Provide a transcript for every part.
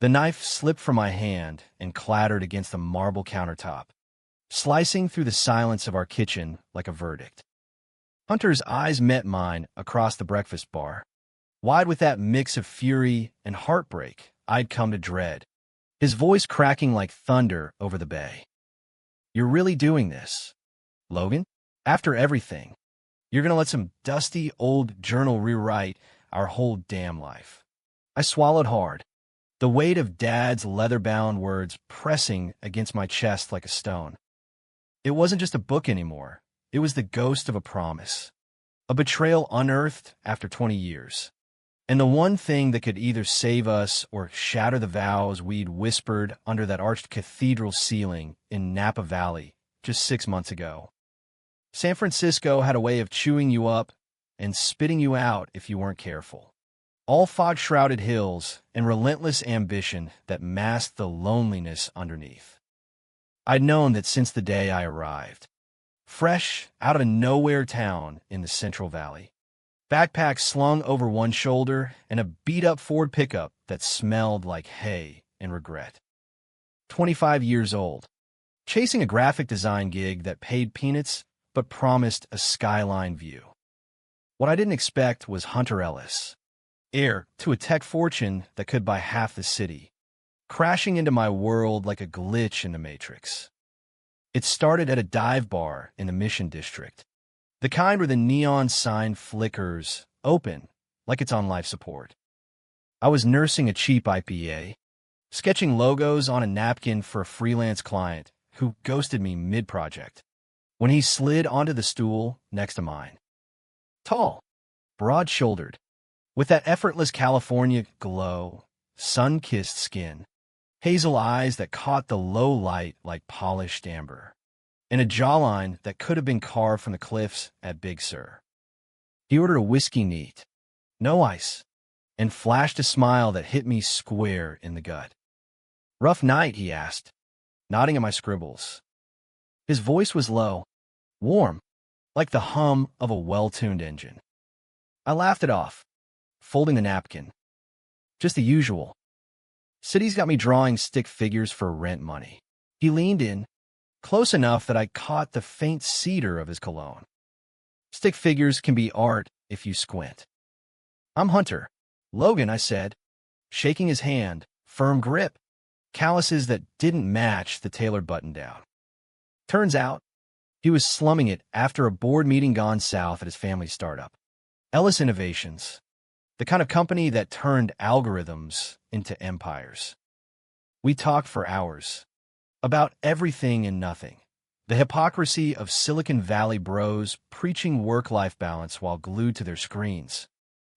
The knife slipped from my hand and clattered against the marble countertop, slicing through the silence of our kitchen like a verdict. Hunter's eyes met mine across the breakfast bar, wide with that mix of fury and heartbreak I'd come to dread, his voice cracking like thunder over the bay. "You're really doing this, Logan? After everything, you're gonna let some dusty old journal rewrite our whole damn life?" I swallowed hard, the weight of Dad's leather-bound words pressing against my chest like a stone. It wasn't just a book anymore. It was the ghost of a promise, a betrayal unearthed after 20 years. And the one thing that could either save us or shatter the vows we'd whispered under that arched cathedral ceiling in Napa Valley just 6 months ago. San Francisco had a way of chewing you up and spitting you out if you weren't careful. All fog-shrouded hills and relentless ambition that masked the loneliness underneath. I'd known that since the day I arrived, fresh out of a nowhere town in the Central Valley, backpack slung over one shoulder and a beat-up Ford pickup that smelled like hay and regret. 25 years old, chasing a graphic design gig that paid peanuts but promised a skyline view. What I didn't expect was Hunter Ellis, heir to a tech fortune that could buy half the city, crashing into my world like a glitch in the Matrix. It started at a dive bar in the Mission District, the kind where the neon sign flickers open like it's on life support. I was nursing a cheap IPA, sketching logos on a napkin for a freelance client who ghosted me mid-project, when he slid onto the stool next to mine. Tall, broad-shouldered, with that effortless California glow, sun-kissed skin, hazel eyes that caught the low light like polished amber, and a jawline that could have been carved from the cliffs at Big Sur. He ordered a whiskey neat, no ice, and flashed a smile that hit me square in the gut. "Rough night?" he asked, nodding at my scribbles. His voice was low, warm, like the hum of a well-tuned engine. I laughed it off, folding the napkin. "Just the usual. City's got me drawing stick figures for rent money." He leaned in, close enough that I caught the faint cedar of his cologne. "Stick figures can be art if you squint." "I'm Hunter. Logan," I said, shaking his hand, firm grip, calluses that didn't match the tailored button-down. Turns out, he was slumming it after a board meeting gone south at his family startup, Ellis Innovations, the kind of company that turned algorithms into empires. We talked for hours, about everything and nothing. The hypocrisy of Silicon Valley bros preaching work-life balance while glued to their screens.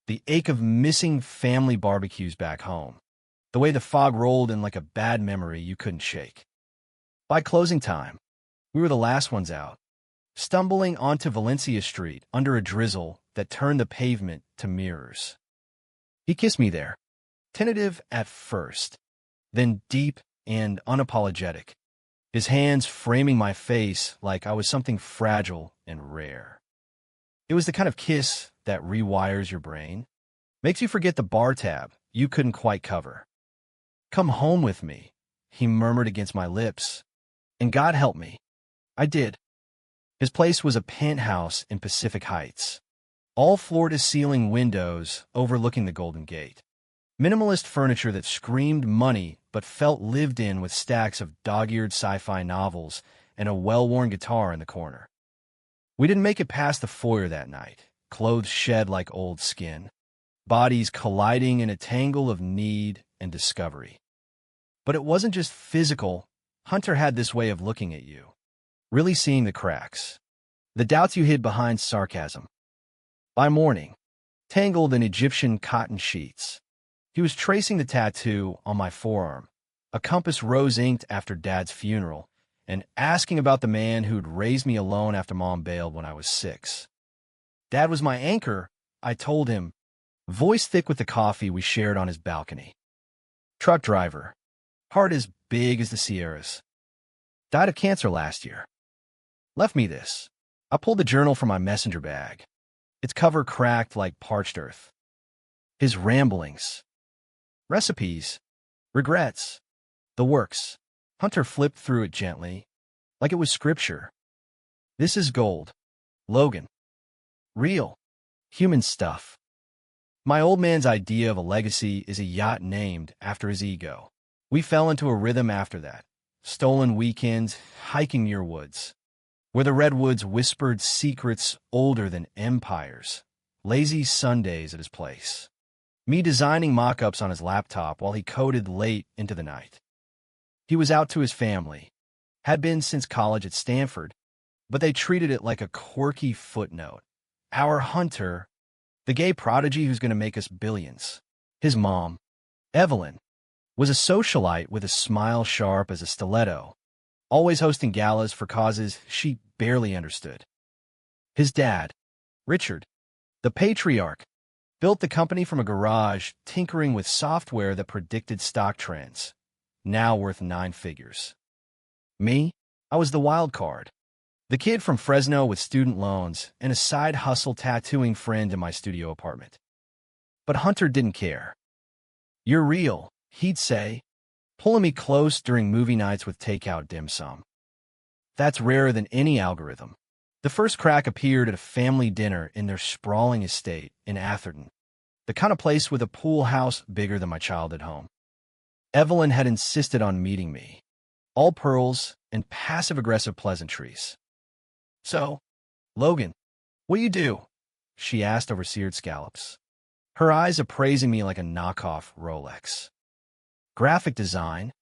The ache of missing family barbecues back home. The way the fog rolled in like a bad memory you couldn't shake. By closing time, we were the last ones out, stumbling onto Valencia Street under a drizzle that turned the pavement to mirrors. He kissed me there, tentative at first, then deep and unapologetic, his hands framing my face like I was something fragile and rare. It was the kind of kiss that rewires your brain, makes you forget the bar tab you couldn't quite cover. "Come home with me," he murmured against my lips, and God help me, I did. His place was a penthouse in Pacific Heights, all floor-to-ceiling windows overlooking the Golden Gate. Minimalist furniture that screamed money but felt lived in with stacks of dog-eared sci-fi novels and a well-worn guitar in the corner. We didn't make it past the foyer that night, clothes shed like old skin, bodies colliding in a tangle of need and discovery. But it wasn't just physical. Hunter had this way of looking at you, really seeing the cracks, the doubts you hid behind sarcasm. By morning, tangled in Egyptian cotton sheets, he was tracing the tattoo on my forearm, a compass rose-inked after Dad's funeral, and asking about the man who'd raised me alone after Mom bailed when I was 6. Dad was my anchor, I told him, voice thick with the coffee we shared on his balcony. Truck driver, heart as big as the Sierras. Died of cancer last year. Left me this. I pulled the journal from my messenger bag, its cover cracked like parched earth. His ramblings. Recipes, Regrets. The works. Hunter flipped through it gently, like it was scripture. This is gold. Logan. Real. Human stuff. My old man's idea of a legacy is a yacht named after his ego. We fell into a rhythm after that. Stolen weekends, hiking near woods, where the redwoods whispered secrets older than empires. Lazy Sundays at his place. Me designing mock-ups on his laptop while he coded late into the night. He was out to his family. Had been since college at Stanford, but they treated it like a quirky footnote. Our Hunter, the gay prodigy who's going to make us billions. His mom, Evelyn, was a socialite with a smile sharp as a stiletto, always hosting galas for causes she barely understood. His dad, Richard, the patriarch, built the company from a garage, tinkering with software that predicted stock trends, now worth 9 figures. Me, I was the wild card. The kid from Fresno with student loans and a side hustle tattooing friend in my studio apartment. But Hunter didn't care. "You're real," he'd say, pulling me close during movie nights with takeout dim sum. That's rarer than any algorithm. The first crack appeared at a family dinner in their sprawling estate in Atherton, the kind of place with a pool house bigger than my childhood home. Evelyn had insisted on meeting me, all pearls and passive-aggressive pleasantries. "So, Logan, what do you do?" she asked over seared scallops, her eyes appraising me like a knockoff Rolex. "Graphic design.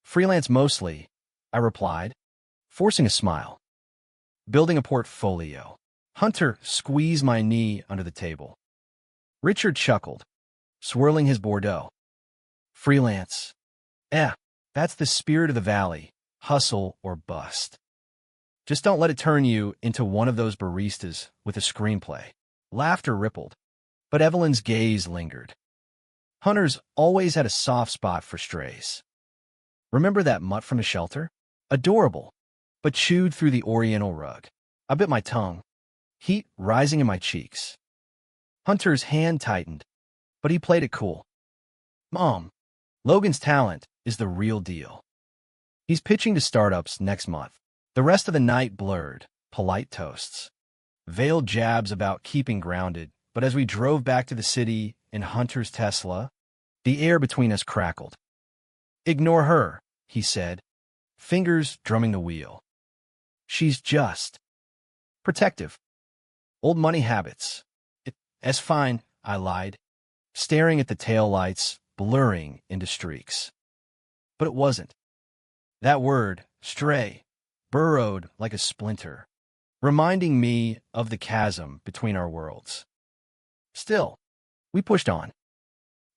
Freelance mostly," I replied, forcing a smile. "Building a portfolio." Hunter squeezed my knee under the table. Richard chuckled, swirling his Bordeaux. "Freelance. That's the spirit of the valley. Hustle or bust. Just don't let it turn you into one of those baristas with a screenplay." Laughter rippled, but Evelyn's gaze lingered. Hunter's always had a soft spot for strays. "Remember that mutt from the shelter? Adorable, but chewed through the oriental rug." I bit my tongue, heat rising in my cheeks. Hunter's hand tightened, but he played it cool. "Mom, Logan's talent is the real deal. He's pitching to startups next month." The rest of the night blurred, polite toasts, veiled jabs about keeping grounded, but as we drove back to the city in Hunter's Tesla, the air between us crackled. "Ignore her," he said, fingers drumming the wheel. "She's just protective. Old money habits." "It's fine," I lied, staring at the taillights blurring into streaks. But it wasn't. That word, stray, burrowed like a splinter, reminding me of the chasm between our worlds. Still, we pushed on.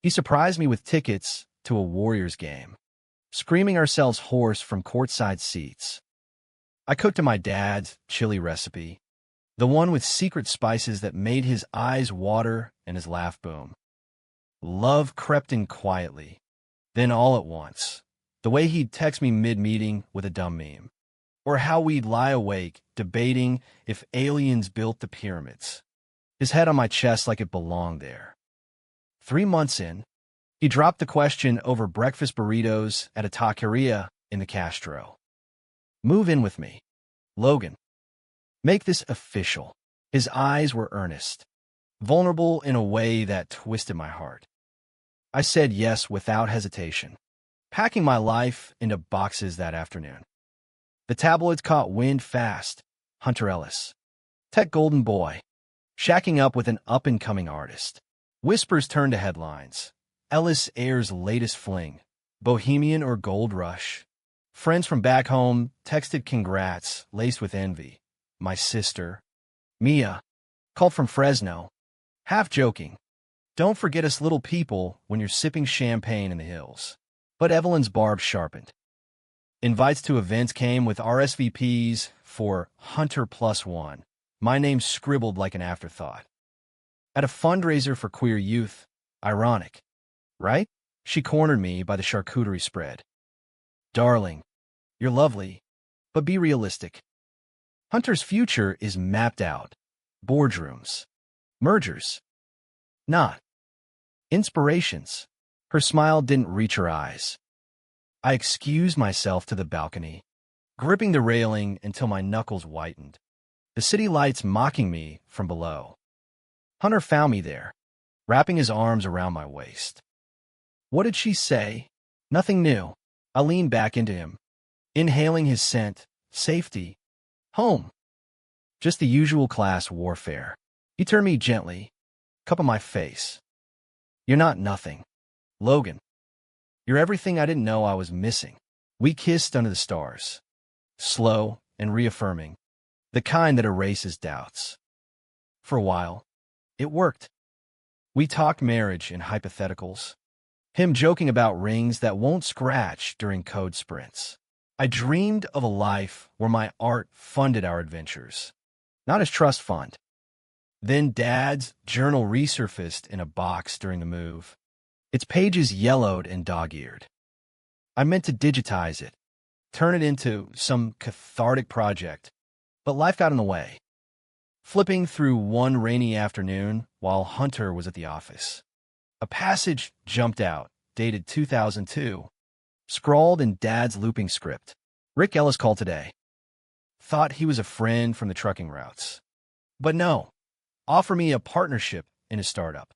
He surprised me with tickets to a Warriors game, screaming ourselves hoarse from courtside seats. I cooked to my dad's chili recipe, the one with secret spices that made his eyes water and his laugh boom. Love crept in quietly, then all at once, the way he'd text me mid-meeting with a dumb meme, or how we'd lie awake debating if aliens built the pyramids, his head on my chest like it belonged there. 3 months in, he dropped the question over breakfast burritos at a taqueria in the Castro. "Move in with me, Logan. Make this official." His eyes were earnest, vulnerable in a way that twisted my heart. I said yes without hesitation, packing my life into boxes that afternoon. The tabloids caught wind fast. Hunter Ellis, tech golden boy, shacking up with an up-and-coming artist. Whispers turned to headlines. Ellis airs latest fling, bohemian or gold rush. Friends from back home texted congrats, laced with envy. My sister, Mia, called from Fresno, half joking. "Don't forget us little people when you're sipping champagne in the hills." But Evelyn's barb sharpened. Invites to events came with RSVPs for Hunter +1, my name scribbled like an afterthought. At a fundraiser for queer youth, ironic, right? She cornered me by the charcuterie spread. "Darling, you're lovely, but be realistic. Hunter's future is mapped out. Boardrooms. Mergers. Not inspirations." Her smile didn't reach her eyes. I excused myself to the balcony, gripping the railing until my knuckles whitened, the city lights mocking me from below. Hunter found me there, wrapping his arms around my waist. What did she say? Nothing new. I leaned back into him, inhaling his scent, safety, home. Just the usual class warfare. He turned me gently, cup of my face. You're not nothing, Logan. You're everything I didn't know I was missing. We kissed under the stars, slow and reaffirming, the kind that erases doubts. For a while, it worked. We talked marriage in hypotheticals, him joking about rings that won't scratch during code sprints. I dreamed of a life where my art funded our adventures, not his trust fund. Then Dad's journal resurfaced in a box during the move, its pages yellowed and dog-eared. I meant to digitize it, turn it into some cathartic project, but life got in the way. Flipping through one rainy afternoon while Hunter was at the office, a passage jumped out, dated 2002, scrawled in Dad's looping script. Rick Ellis called today. Thought he was a friend from the trucking routes. But no, offer me a partnership in his startup.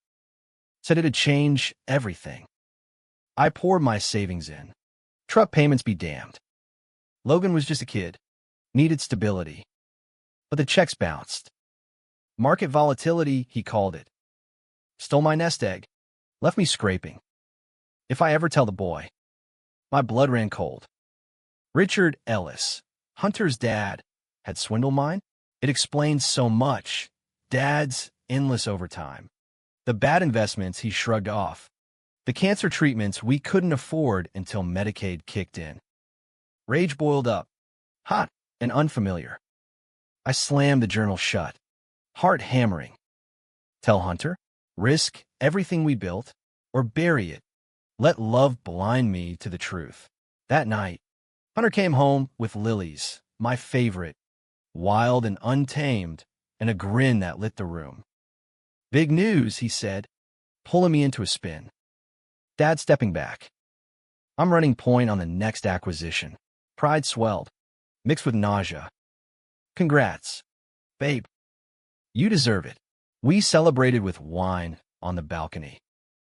Said it'd change everything. I poured my savings in. Truck payments be damned. Logan was just a kid, needed stability. But the checks bounced. Market volatility, he called it. Stole my nest egg, left me scraping. If I ever tell the boy, my blood ran cold. Richard Ellis, Hunter's dad, had swindled mine? It explains so much. Dad's endless overtime. The bad investments he shrugged off. The cancer treatments we couldn't afford until Medicaid kicked in. Rage boiled up, hot and unfamiliar. I slammed the journal shut, heart hammering. Tell Hunter, risk everything we built, or bury it. Let love blind me to the truth. That night, Hunter came home with lilies, my favorite, wild and untamed, and a grin that lit the room. Big news, he said, pulling me into a spin. Dad stepping back. I'm running point on the next acquisition. Pride swelled, mixed with nausea. Congrats, babe. You deserve it. We celebrated with wine on the balcony,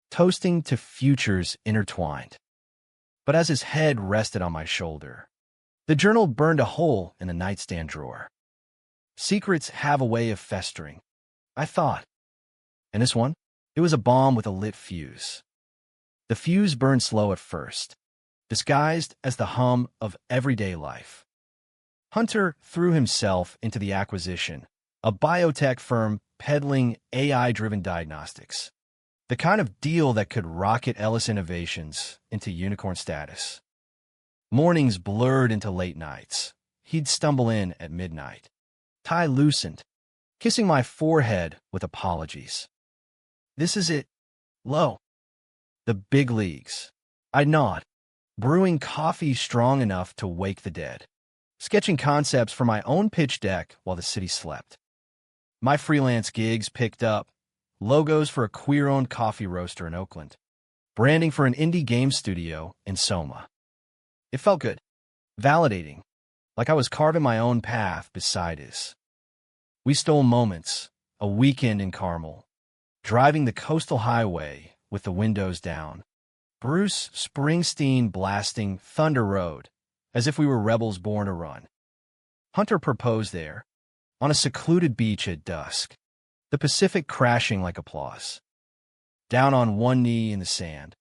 toasting to futures intertwined. But as his head rested on my shoulder, the journal burned a hole in the nightstand drawer. Secrets have a way of festering, I thought. And this one? It was a bomb with a lit fuse. The fuse burned slow at first, disguised as the hum of everyday life. Hunter threw himself into the acquisition, a biotech firm peddling AI-driven diagnostics, the kind of deal that could rocket Ellis Innovations into unicorn status. Mornings blurred into late nights. He'd stumble in at midnight, tie loosened, kissing my forehead with apologies. This is it, Lo. The big leagues. I'd nod, brewing coffee strong enough to wake the dead, sketching concepts for my own pitch deck while the city slept. My freelance gigs picked up, logos for a queer-owned coffee roaster in Oakland, branding for an indie game studio in SAYMA. It felt good, validating, like I was carving my own path beside his. We stole moments, a weekend in Carmel, driving the coastal highway with the windows down, Bruce Springsteen blasting Thunder Road as if we were rebels born to run. Hunter proposed there, on a secluded beach at dusk, the Pacific crashing like applause. Down on one knee in the sand,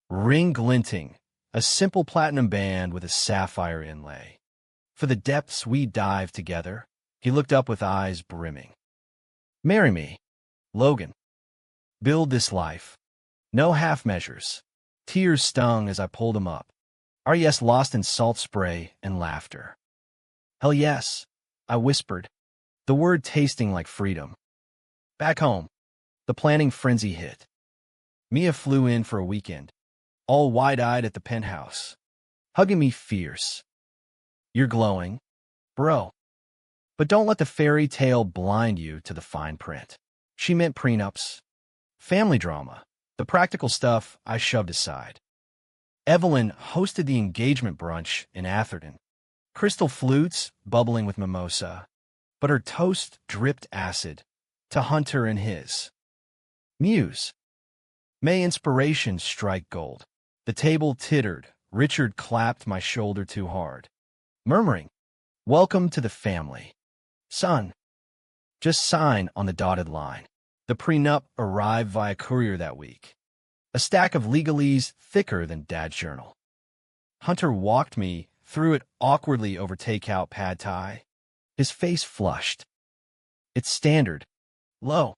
ring glinting, a simple platinum band with a sapphire inlay. For the depths we dived together, he looked up with eyes brimming. Marry me, Logan. Build this life. No half measures. Tears stung as I pulled him up. Our yes lost in salt spray and laughter. Hell yes, I whispered, the word tasting like freedom. Back home, the planning frenzy hit. Mia flew in for a weekend, all wide-eyed at the penthouse, hugging me fierce. You're glowing, bro. But don't let the fairy tale blind you to the fine print. She meant prenups, family drama, the practical stuff I shoved aside. Evelyn hosted the engagement brunch in Atherton. Crystal flutes bubbling with mimosa, but her toast dripped acid to Hunter and his. Muse. May inspiration strike gold. The table tittered. Richard clapped my shoulder too hard, murmuring, "Welcome to the family. Son, just sign on the dotted line." The prenup arrived via courier that week. A stack of legalese thicker than Dad's journal. Hunter walked me through it awkwardly over takeout pad thai. His face flushed. It's standard. Low.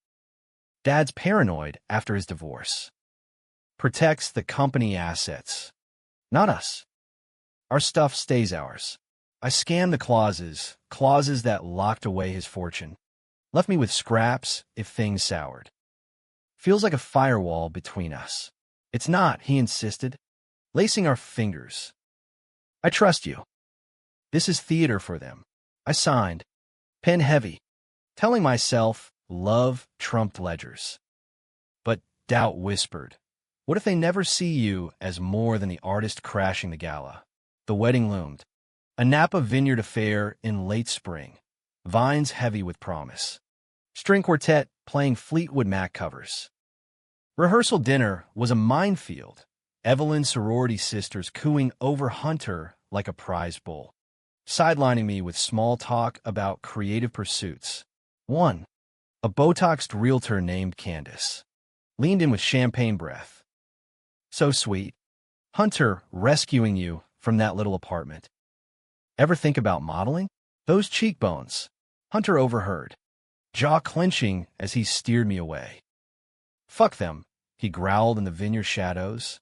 Dad's paranoid after his divorce. Protects the company assets. Not us. Our stuff stays ours. I scanned the clauses that locked away his fortune. Left me with scraps if things soured. Feels like a firewall between us. It's not, he insisted, lacing our fingers. I trust you. This is theater for them. I signed, pen heavy, telling myself love trumped ledgers. But doubt whispered, what if they never see you as more than the artist crashing the gala? The wedding loomed. A Napa Vineyard affair in late spring. Vines heavy with promise. String quartet playing Fleetwood Mac covers. Rehearsal dinner was a minefield. Evelyn's sorority sisters cooing over Hunter like a prize bull. Sidelining me with small talk about creative pursuits. One, a Botoxed realtor named Candace, leaned in with champagne breath. So sweet. Hunter rescuing you from that little apartment. Ever think about modeling? Those cheekbones. Hunter overheard, jaw clenching as he steered me away. Fuck them, he growled in the vineyard shadows.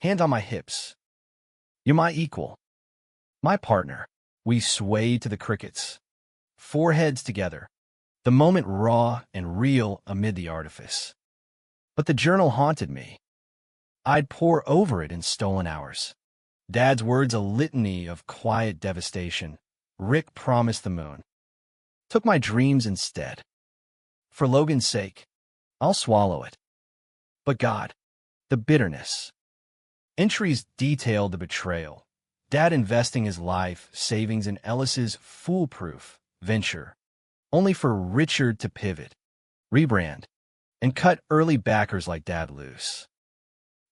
Hand on my hips. You're my equal. My partner. We swayed to the crickets. Foreheads together. The moment raw and real amid the artifice. But the journal haunted me. I'd pore over it in stolen hours. Dad's words a litany of quiet devastation. Rick promised the moon. Took my dreams instead. For Logan's sake, I'll swallow it. But God, the bitterness. Entries detailed the betrayal. Dad investing his life savings in Ellis's foolproof venture, only for Richard to pivot, rebrand, and cut early backers like Dad loose.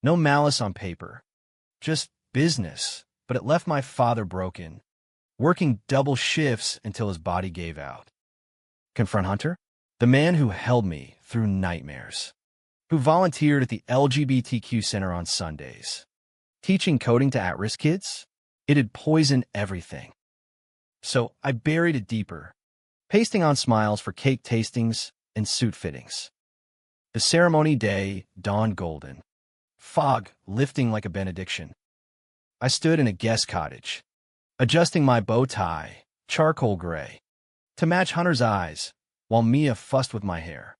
No malice on paper, just business, but it left my father broken, working double shifts until his body gave out. Confront Hunter, the man who held me through nightmares, who volunteered at the LGBTQ Center on Sundays, teaching coding to at-risk kids. It had poisoned everything. So I buried it deeper, pasting on smiles for cake tastings and suit fittings. The ceremony day dawned golden, fog lifting like a benediction. I stood in a guest cottage, adjusting my bow tie, charcoal gray, to match Hunter's eyes, while Mia fussed with my hair.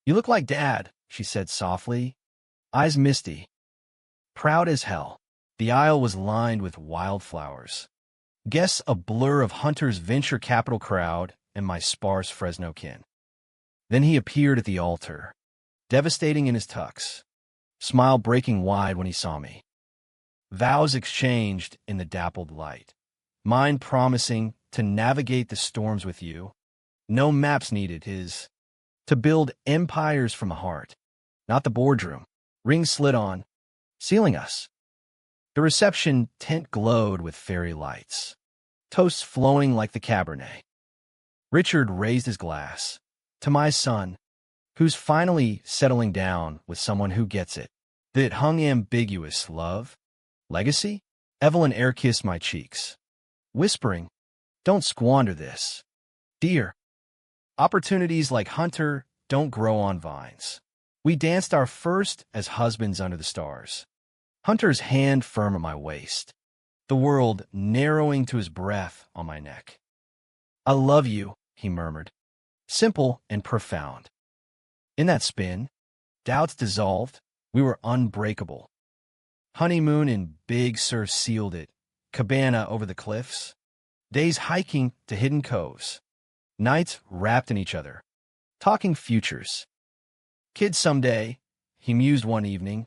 You look like Dad, she said softly, eyes misty. Proud as hell. The aisle was lined with wildflowers. Guess a blur of Hunter's venture capital crowd and my sparse Fresno kin. Then he appeared at the altar, devastating in his tux, smile breaking wide when he saw me. Vows exchanged in the dappled light, mine promising to navigate the storms with you. No maps needed, his to build empires from the heart, not the boardroom. Rings slid on, sealing us. The reception tent glowed with fairy lights, toasts flowing like the Cabernet. Richard raised his glass. To my son, who's finally settling down with someone who gets it. That hung ambiguous love? Legacy? Evelyn air-kissed my cheeks, whispering, don't squander this. Dear, opportunities like Hunter don't grow on vines. We danced our first as husbands under the stars. Hunter's hand firm at my waist, the world narrowing to his breath on my neck. I love you, he murmured, simple and profound. In that spin, doubts dissolved, we were unbreakable. Honeymoon in Big Sur sealed it, cabana over the cliffs, days hiking to hidden coves, nights wrapped in each other, talking futures. Kids someday, he mused one evening,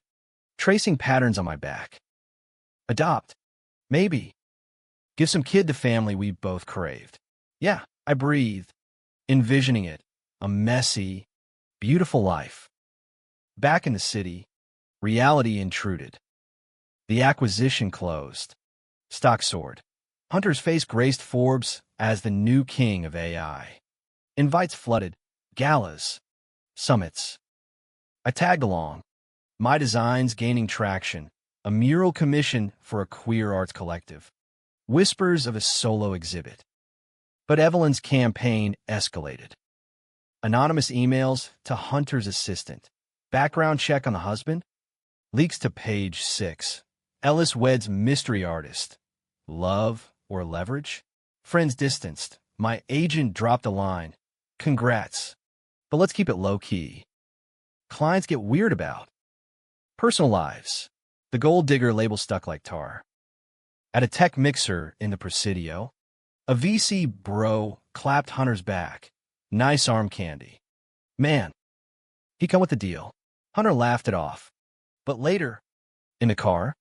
tracing patterns on my back. Adopt. Maybe. Give some kid the family we both craved. Yeah, I breathed, envisioning it. A messy, beautiful life. Back in the city, reality intruded. The acquisition closed. Stock soared. Hunter's face graced Forbes as the new king of AI. Invites flooded. Galas. Summits. I tagged along. My designs gaining traction. A mural commission for a queer arts collective. Whispers of a solo exhibit. But Evelyn's campaign escalated. Anonymous emails to Hunter's assistant. Background check on the husband. Leaks to page 6. Ellis weds mystery artist. Love or leverage? Friends distanced. My agent dropped a line. Congrats. But let's keep it low-key. Clients get weird about. Personal lives. The gold digger label stuck like tar. At a tech mixer in the Presidio, a VC bro clapped Hunter's back. Nice arm candy. Man, he come with the deal. Hunter laughed it off. But later, in the car,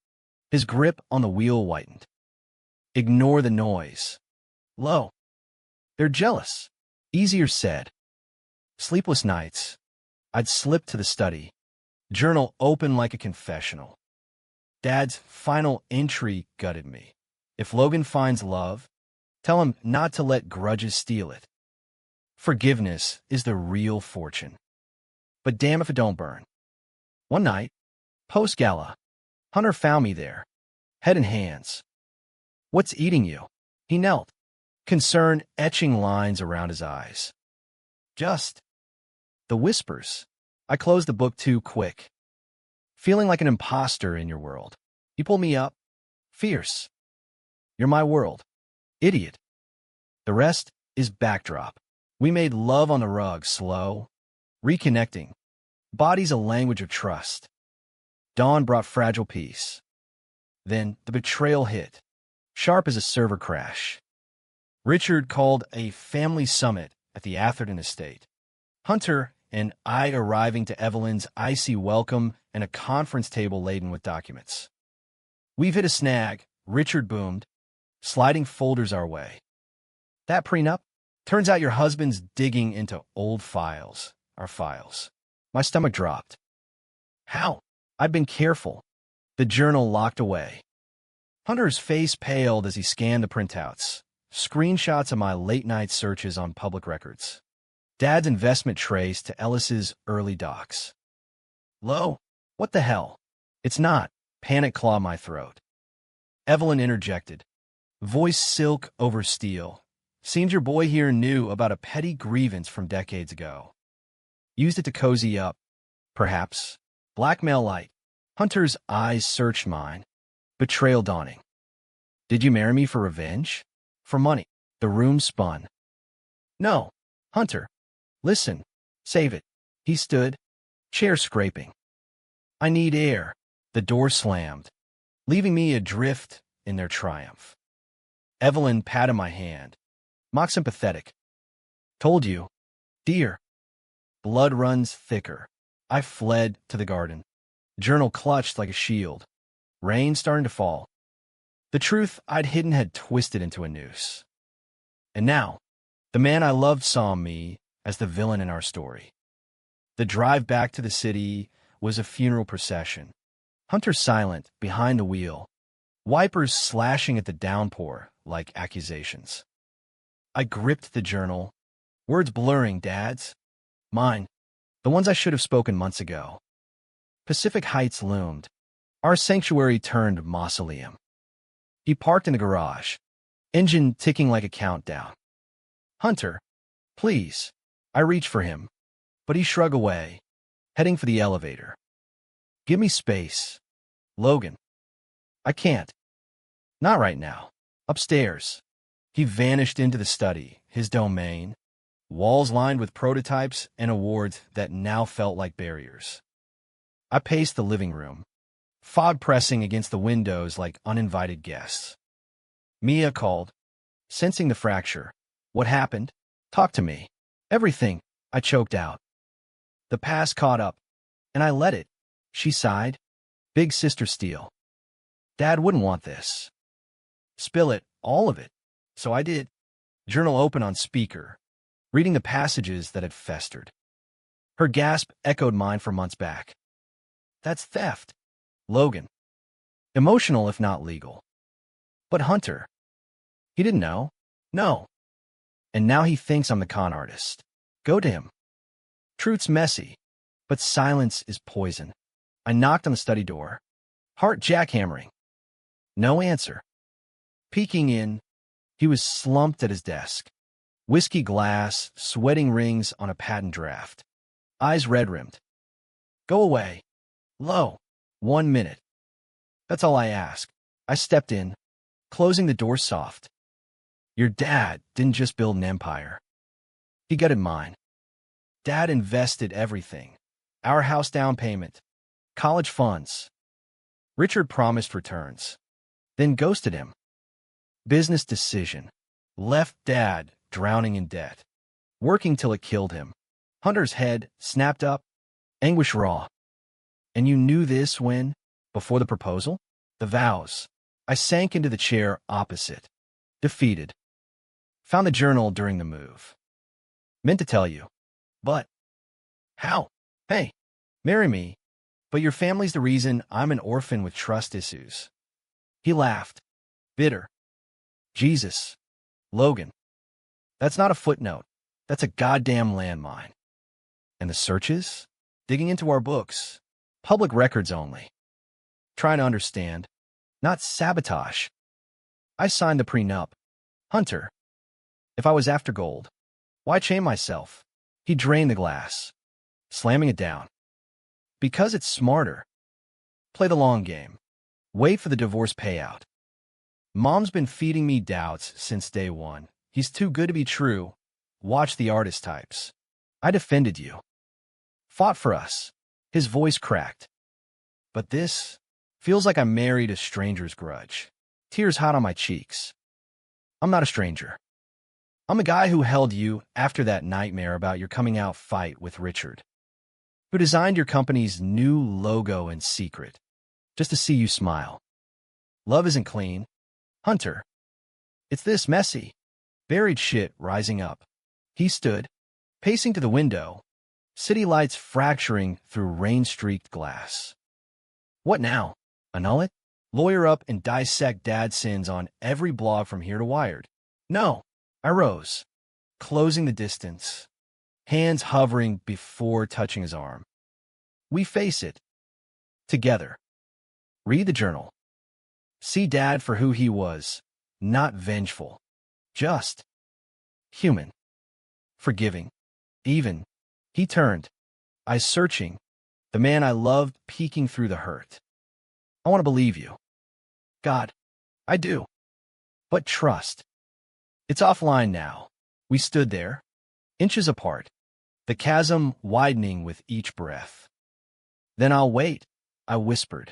his grip on the wheel whitened. Ignore the noise. Low. They're jealous. Easier said. Sleepless nights. I'd slip to the study. Journal open like a confessional. Dad's final entry gutted me. If Logan finds love, tell him not to let grudges steal it. Forgiveness is the real fortune. But damn if it don't burn. One night, post-gala, Hunter found me there, head in hands. What's eating you? He knelt, concern etching lines around his eyes. Just. The whispers. I closed the book too quick. Feeling like an imposter in your world. You pull me up. Fierce. You're my world. Idiot. The rest is backdrop. We made love on the rug, slow. Reconnecting. Body's a language of trust. Dawn brought fragile peace. Then the betrayal hit. Sharp as a server crash. Richard called a family summit at the Atherton estate. Hunter and I arriving to Evelyn's icy welcome and a conference table laden with documents. We've hit a snag, Richard boomed, sliding folders our way. That prenup? Turns out your husband's digging into old files, our files. My stomach dropped. How? I've been careful. The journal locked away. Hunter's face paled as he scanned the printouts, screenshots of my late-night searches on public records. Dad's investment trace to Ellis's early docs. Lo, what the hell? It's not. Panic clawed my throat. Evelyn interjected. Voice silk over steel. Seems your boy here knew about a petty grievance from decades ago. Used it to cozy up. Perhaps. Blackmail light. Hunter's eyes searched mine. Betrayal dawning. Did you marry me for revenge? For money. The room spun. No. Hunter. Listen. Save it. He stood. Chair scraping. I need air. The door slammed, leaving me adrift in their triumph. Evelyn patted my hand. Mock sympathetic. Told you. Dear. Blood runs thicker. I fled to the garden. Journal clutched like a shield. Rain starting to fall. The truth I'd hidden had twisted into a noose. And now, the man I loved saw me as the villain in our story. The drive back to the city was a funeral procession. Hunter silent, behind the wheel. Wipers slashing at the downpour like accusations. I gripped the journal. Words blurring, Dad's. Mine. The ones I should have spoken months ago. Pacific Heights loomed. Our sanctuary turned mausoleum. He parked in the garage. Engine ticking like a countdown. Hunter, please. I reached for him. But he shrugged away, heading for the elevator. Give me space. Logan. I can't. Not right now. Upstairs. He vanished into the study, his domain. Walls lined with prototypes and awards that now felt like barriers. I paced the living room, fog pressing against the windows like uninvited guests. Mia called, sensing the fracture. What happened? Talk to me. Everything, I choked out. The past caught up, and I let it. She sighed. Big sister steel. Dad wouldn't want this. Spill it, all of it. So I did. Journal open on speaker, reading the passages that had festered. Her gasp echoed mine for months back. That's theft. Logan. Emotional if not legal. But Hunter. He didn't know. No. And now he thinks I'm the con artist. Go to him. Truth's messy, but silence is poison. I knocked on the study door. Heart jackhammering. No answer. Peeking in, he was slumped at his desk. Whiskey glass, sweating rings on a patent draft. Eyes red-rimmed. Go away. Low. 1 minute. That's all I asked. I stepped in, closing the door soft. Your dad didn't just build an empire. He gutted mine. Dad invested everything. Our house down payment. College funds. Richard promised returns. Then ghosted him. Business decision. Left Dad drowning in debt. Working till it killed him. Hunter's head snapped up. Anguish raw. And you knew this when? Before the proposal? The vows. I sank into the chair opposite. Defeated. Found the journal during the move. Meant to tell you. But. How? Hey, marry me. But your family's the reason I'm an orphan with trust issues. He laughed. Bitter. Jesus. Logan. That's not a footnote. That's a goddamn landmine. And the searches? Digging into our books. Public records only. Trying to understand. Not sabotage. I signed the prenup. Hunter. If I was after gold, why chain myself? He drained the glass, slamming it down. Because it's smarter. Play the long game. Wait for the divorce payout. Mom's been feeding me doubts since day one. He's too good to be true. Watch the artist types. I defended you. Fought for us. His voice cracked. But this feels like I married a stranger's grudge. Tears hot on my cheeks. I'm not a stranger. I'm the guy who held you after that nightmare about your coming out fight with Richard, who designed your company's new logo in secret, just to see you smile. Love isn't clean. Hunter. It's this messy, buried shit rising up. He stood, pacing to the window, city lights fracturing through rain-streaked glass. What now? Annul it? Lawyer up and dissect Dad's sins on every blog from here to Wired? No. I rose, closing the distance, hands hovering before touching his arm. We face it. Together. Read the journal. See Dad for who he was, not vengeful. Just. Human. Forgiving. Even. He turned, eyes searching, the man I loved peeking through the hurt. I want to believe you. God. I do. But trust. It's offline now. We stood there, inches apart, the chasm widening with each breath. Then I'll wait, I whispered.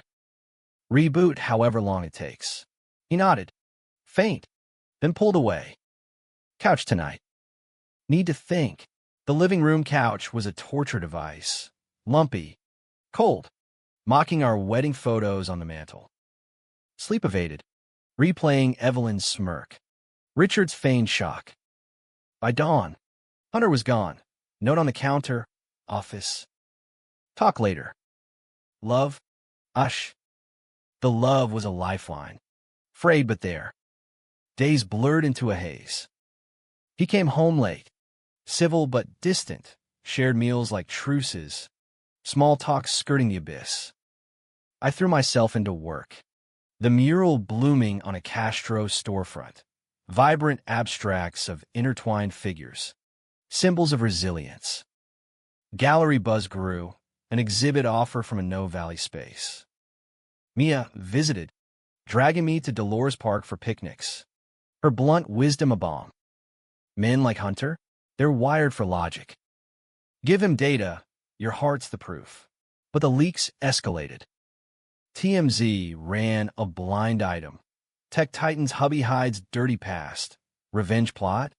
Reboot however long it takes. He nodded, faint, then pulled away. Couch tonight. Need to think. The living room couch was a torture device, lumpy, cold, mocking our wedding photos on the mantel. Sleep evaded, replaying Evelyn's smirk. Richard's feigned shock. By dawn, Hunter was gone. Note on the counter. Office. Talk later. Love. Ush. The love was a lifeline. Frayed but there. Days blurred into a haze. He came home late. Civil but distant. Shared meals like truces. Small talk skirting the abyss. I threw myself into work. The mural blooming on a Castro storefront. Vibrant abstracts of intertwined figures, symbols of resilience. Gallery buzz grew, an exhibit offer from a No Valley space. Mia visited, dragging me to Dolores Park for picnics. Her blunt wisdom a balm. Men like Hunter, they're wired for logic. Give him data, your heart's the proof. But the leaks escalated. TMZ ran a blind item. Tech Titan's hubby hides dirty past. Revenge plot?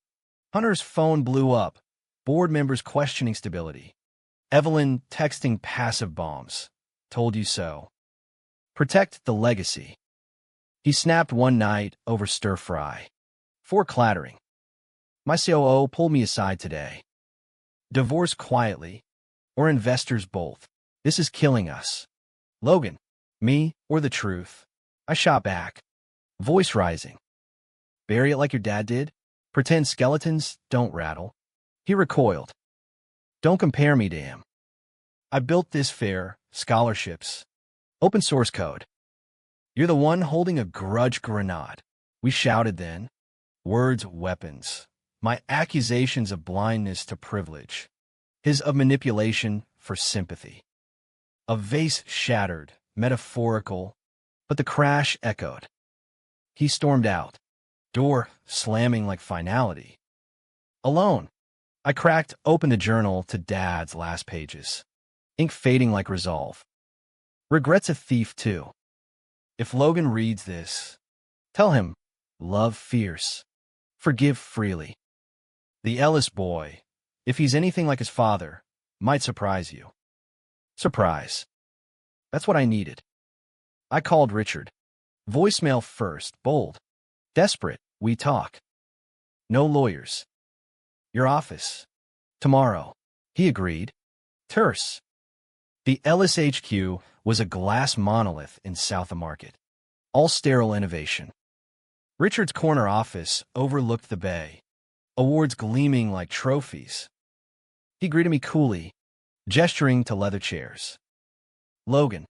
Hunter's phone blew up. Board members questioning stability. Evelyn texting passive bombs. Told you so. Protect the legacy. He snapped one night over stir-fry. 4 clattering. My COO pulled me aside today. Divorce quietly, or investors both. This is killing us. Logan, me or the truth? I shot back, voice rising. Bury it like your dad did? Pretend skeletons don't rattle. He recoiled. Don't compare me to him. I built this fair, scholarships, open source code. You're the one holding a grudge grenade. We shouted then. Words, weapons. My accusations of blindness to privilege. His of manipulation for sympathy. A vase shattered, metaphorical, but the crash echoed. He stormed out, door slamming like finality. Alone, I cracked open the journal to Dad's last pages. Ink fading like resolve. Regret's a thief, too. If Logan reads this, tell him, love fierce, forgive freely. The Ellis boy, if he's anything like his father, might surprise you. Surprise. That's what I needed. I called Richard. Voicemail first, bold. Desperate, we talk. No lawyers. Your office. Tomorrow. He agreed. Terse. The Ellis HQ was a glass monolith in South Market. All sterile innovation. Richard's corner office overlooked the bay, awards gleaming like trophies. He greeted me coolly, gesturing to leather chairs. Logan.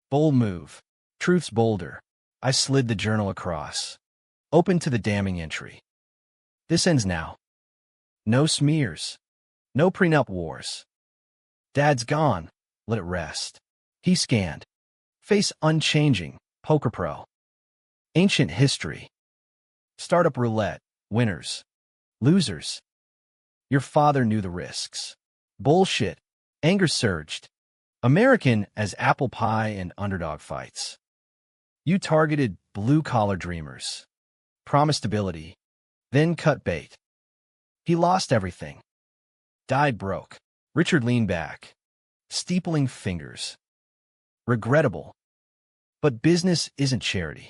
Bold move. Truth's bolder. I slid the journal across. Open to the damning entry. This ends now. No smears. No prenup wars. Dad's gone. Let it rest. He scanned. Face unchanging. Poker pro. Ancient history. Startup roulette. Winners. Losers. Your father knew the risks. Bullshit. Anger surged. American as apple pie and underdog fights. You targeted blue-collar dreamers. Promised stability. Then cut bait. He lost everything. Died broke. Richard leaned back, steepling fingers. Regrettable. But business isn't charity.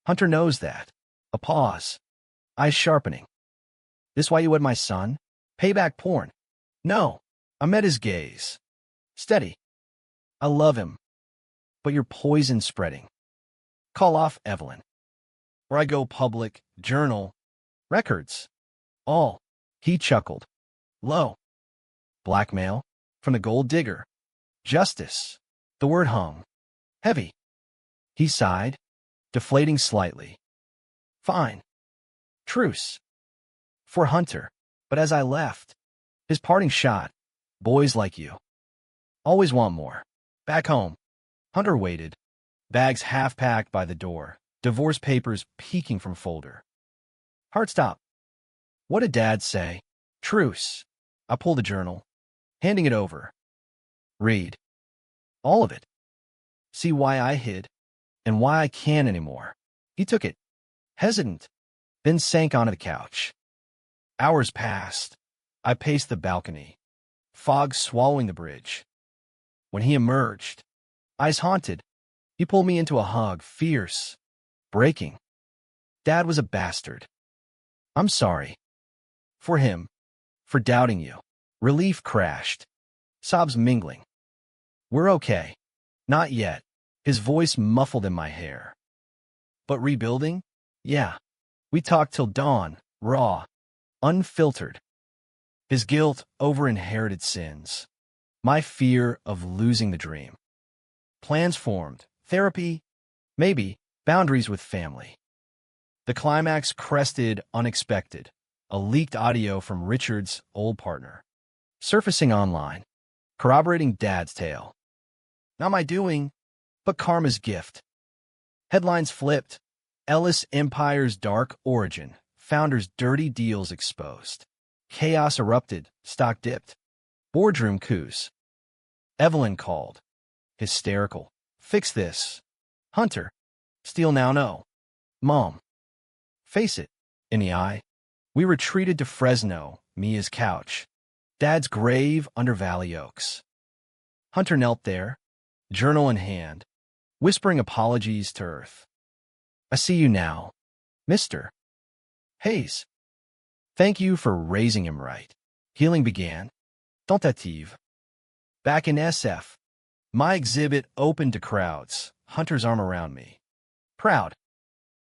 Hunter knows that. A pause. Eyes sharpening. This why you wed my son? Payback porn. No. I met his gaze. Steady. I love him. But you're poison spreading. Call off Evelyn. Or I go public, journal, records. All. He chuckled. Low. Blackmail. From the gold digger. Justice. The word hung. Heavy. He sighed, deflating slightly. Fine. Truce. For Hunter. But as I left, his parting shot. Boys like you. Always want more. Back home. Hunter waited. Bags half-packed by the door. Divorce papers peeking from folder. Heart stop. What did Dad say? Truce. I pulled the journal, handing it over. Read. All of it. See why I hid, and why I can't anymore. He took it, hesitant, then sank onto the couch. Hours passed. I paced the balcony, fog swallowing the bridge. When he emerged, eyes haunted, he pulled me into a hug, fierce, breaking. Dad was a bastard. I'm sorry. For him. For doubting you. Relief crashed. Sobs mingling. We're okay. Not yet. His voice muffled in my hair. But rebuilding? Yeah. We talked till dawn, raw, unfiltered. His guilt over inherited sins. My fear of losing the dream. Plans formed. Therapy? Maybe. Boundaries with family. The climax crested unexpected. A leaked audio from Richard's old partner. Surfacing online. Corroborating Dad's tale. Not my doing, but karma's gift. Headlines flipped. Ellis Empire's dark origin. Founders' dirty deals exposed. Chaos erupted. Stock dipped. Boardroom coups. Evelyn called. Hysterical. Fix this. Hunter. Steal now no. Mom. Face it. In the eye. We retreated to Fresno, Mia's couch. Dad's grave under Valley Oaks. Hunter knelt there, journal in hand, whispering apologies to Earth. I see you now, Mr. Hayes. Thank you for raising him right. Healing began. Tentative. Back in SF, my exhibit opened to crowds, Hunter's arm around me. Proud.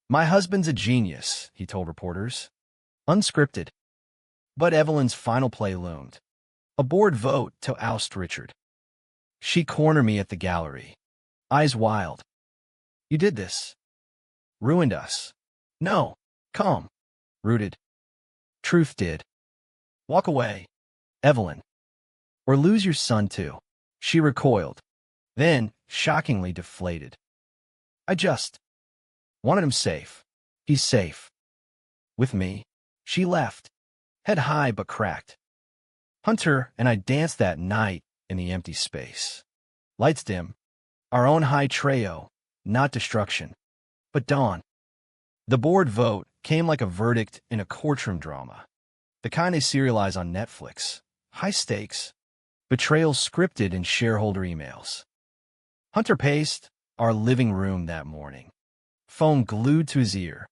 My husband's a genius, he told reporters. Unscripted. But Evelyn's final play loomed. A board vote to oust Richard. She cornered me at the gallery. Eyes wild. You did this. Ruined us. No. Calm. Rooted. Truth did. Walk away, Evelyn. Or lose your son too. She recoiled. Then, shockingly deflated. I just wanted him safe. He's safe. With me. She left. Head high but cracked. Hunter and I danced that night in the empty space. Lights dim. Our own high trio. Not destruction, but dawn. The board vote came like a verdict in a courtroom drama. The kind they serialize on Netflix. High stakes. Betrayal scripted in shareholder emails. Hunter paced our living room that morning. Phone glued to his ear.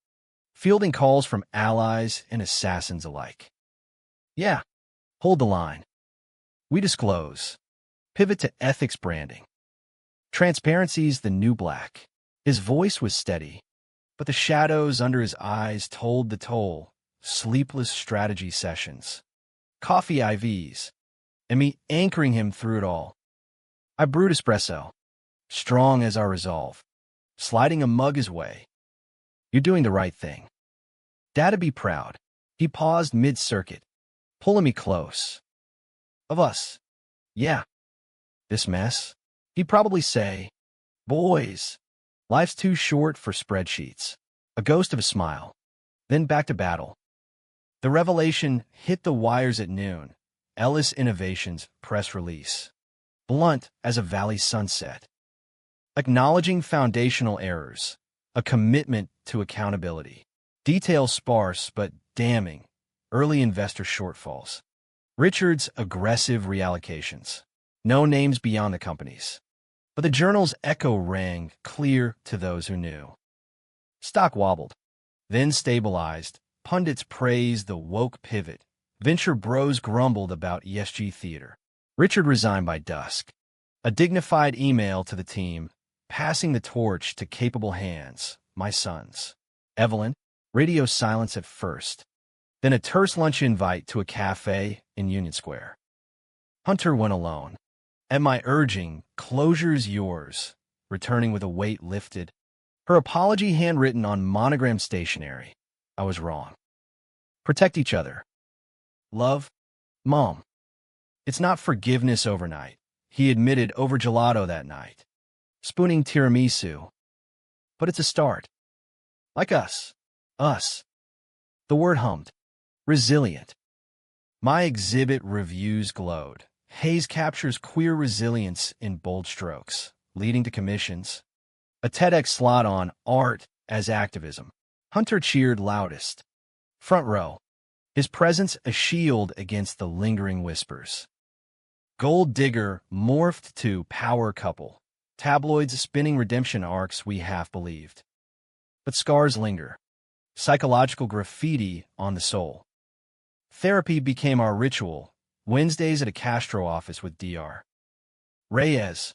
Fielding calls from allies and assassins alike. Yeah. Hold the line. We disclose. Pivot to ethics branding. Transparency's the new black. His voice was steady, but the shadows under his eyes told the toll. Sleepless strategy sessions. Coffee IVs. And me anchoring him through it all. I brewed espresso. Strong as our resolve. Sliding a mug his way. You're doing the right thing. Dad'd be proud. He paused mid-circuit, pulling me close. Of us. Yeah. This mess? He'd probably say, boys, life's too short for spreadsheets. A ghost of a smile. Then back to battle. The revelation hit the wires at noon. Ellis Innovations press release. Blunt as a valley sunset. Acknowledging foundational errors. A commitment to accountability. Details sparse but damning. Early investor shortfalls. Richard's aggressive reallocations. No names beyond the companies. But the journal's echo rang clear to those who knew. Stock wobbled, then stabilized. Pundits praised the woke pivot. Venture bros grumbled about ESG theater. Richard resigned by dusk. A dignified email to the team, passing the torch to capable hands, my sons. Evelyn, radio silence at first. Then a terse lunch invite to a cafe in Union Square. Hunter went alone. At my urging, closure's yours, returning with a weight lifted. Her apology handwritten on monogram stationery. I was wrong. Protect each other. Love, Mom. It's not forgiveness overnight. He admitted over gelato that night. Spooning tiramisu. But it's a start. Like us. Us. The word hummed. Resilient. My exhibit reviews glowed. Hayes captures queer resilience in bold strokes, leading to commissions. A TEDx slot on art as activism. Hunter cheered loudest. Front row. His presence a shield against the lingering whispers. Gold digger morphed to power couple. Tabloids spinning redemption arcs we half believed. But scars linger. Psychological graffiti on the soul. Therapy became our ritual. Wednesdays at a Castro office with Dr. Reyes,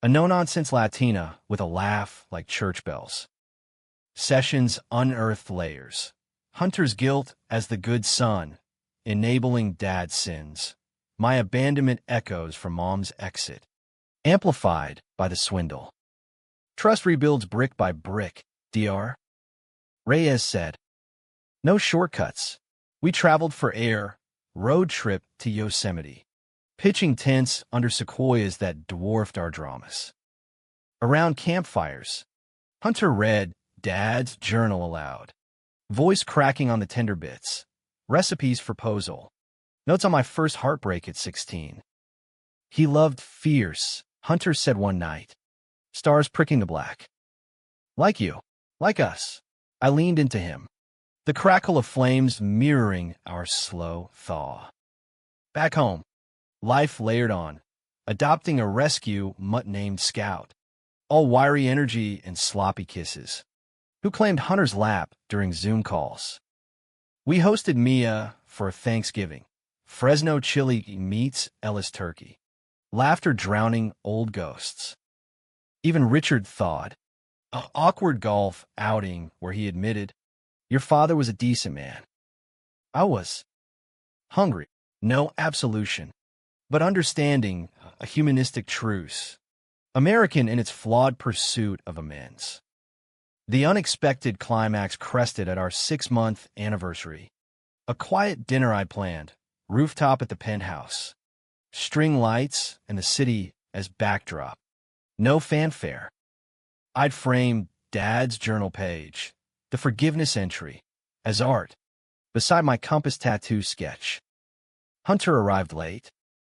a no-nonsense Latina with a laugh like church bells. Sessions unearthed layers. Hunter's guilt as the good son, enabling dad's sins. My abandonment echoes from Mom's exit, amplified by the swindle. Trust rebuilds brick by brick, Dr. Reyes said. No shortcuts. We traveled for air, road trip to Yosemite, pitching tents under sequoias that dwarfed our dramas. Around campfires, Hunter read Dad's journal aloud, voice cracking on the tender bits, recipes for pozole, notes on my first heartbreak at 16. He loved fierce, Hunter said one night, stars pricking the black. Like you, like us. I leaned into him, the crackle of flames mirroring our slow thaw. Back home, life layered on, adopting a rescue mutt named Scout, all wiry energy and sloppy kisses. who claimed Hunter's lap during Zoom calls. We hosted Mia for Thanksgiving. Fresno chili meets Ellis turkey. Laughter drowning old ghosts. Even Richard thawed. An awkward golf outing where he admitted, "Your father was a decent man." I was hungry. No absolution, but understanding, a humanistic truce. American in its flawed pursuit of amends. The unexpected climax crested at our 6-month anniversary. A quiet dinner I planned, rooftop at the penthouse. String lights and the city as backdrop. No fanfare. I'd frame Dad's journal page, the forgiveness entry, as art, beside my compass tattoo sketch. Hunter arrived late,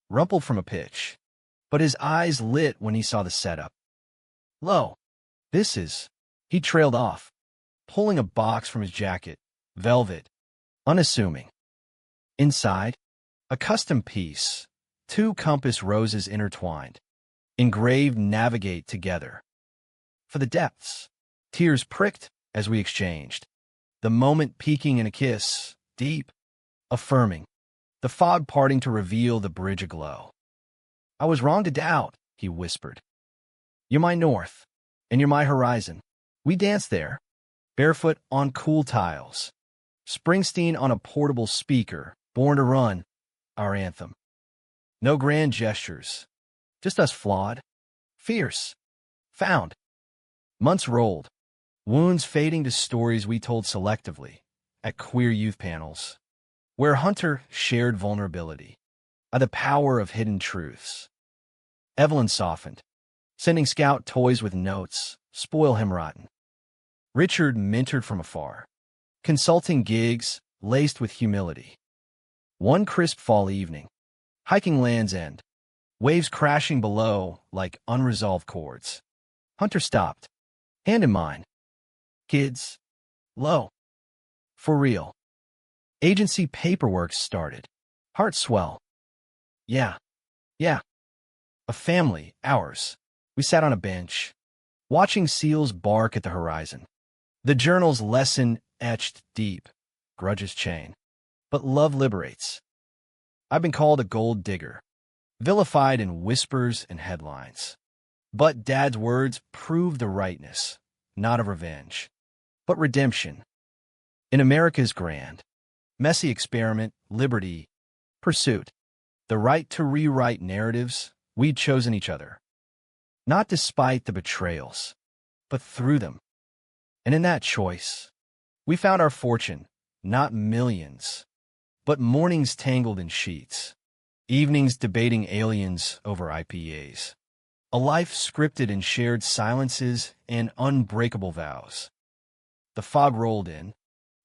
rumpled from a pitch, but his eyes lit when he saw the setup. "Lo, this is..." He trailed off, pulling a box from his jacket, velvet, unassuming. Inside, a custom piece, 2 compass roses intertwined, engraved "Navigate together." For the depths, tears pricked as we exchanged, the moment peaking in a kiss, deep, affirming, the fog parting to reveal the bridge aglow. "I was wrong to doubt," he whispered. "You're my north, and you're my horizon." We danced there, barefoot on cool tiles. Springsteen on a portable speaker, Born to Run, our anthem. No grand gestures, just us flawed, fierce, found. Months rolled, wounds fading to stories we told selectively at queer youth panels, where Hunter shared vulnerability, the power of hidden truths. Evelyn softened, sending Scout toys with notes, "Spoil him rotten." Richard mentored from afar, consulting gigs laced with humility. One crisp fall evening, hiking Land's End, waves crashing below like unresolved chords. Hunter stopped, hand in mine. "Kids, low. For real." Agency paperwork started. Heart swell. Yeah. A family, ours. We sat on a bench, watching seals bark at the horizon. The journal's lesson etched deep. Grudges chain. But love liberates. I've been called a gold digger, vilified in whispers and headlines. But Dad's words proved the rightness, not of revenge, but redemption. In America's grand, messy experiment, liberty, pursuit, the right to rewrite narratives, we'd chosen each other. Not despite the betrayals, but through them. And in that choice, we found our fortune, not millions, but mornings tangled in sheets, evenings debating aliens over IPAs, a life scripted in shared silences and unbreakable vows. The fog rolled in,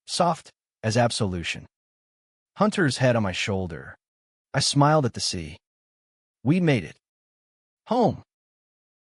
soft as absolution. Hunter's head on my shoulder. I smiled at the sea. We'd made it. Home.